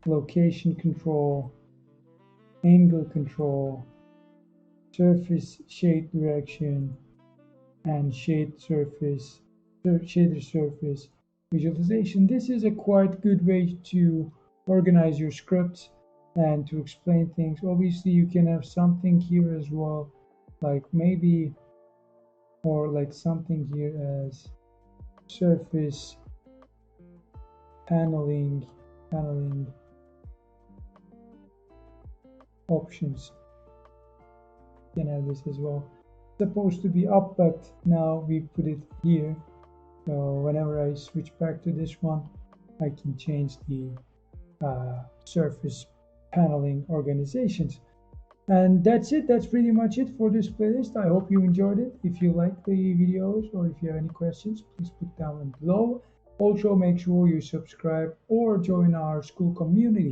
location control, angle control, surface shade direction, and shader surface visualization. This is a quite good way to organize your scripts and to explain things. Obviously, you can have something here as well, like maybe, or like something here as surface paneling options. You can have this as well. It's supposed to be up, but now we put it here. So whenever I switch back to this one, I can change the surface paneling organizations. And that's it. That's pretty much it for this playlist. I hope you enjoyed it. If you like the videos or if you have any questions, please put down below. Also, make sure you subscribe or join our school community.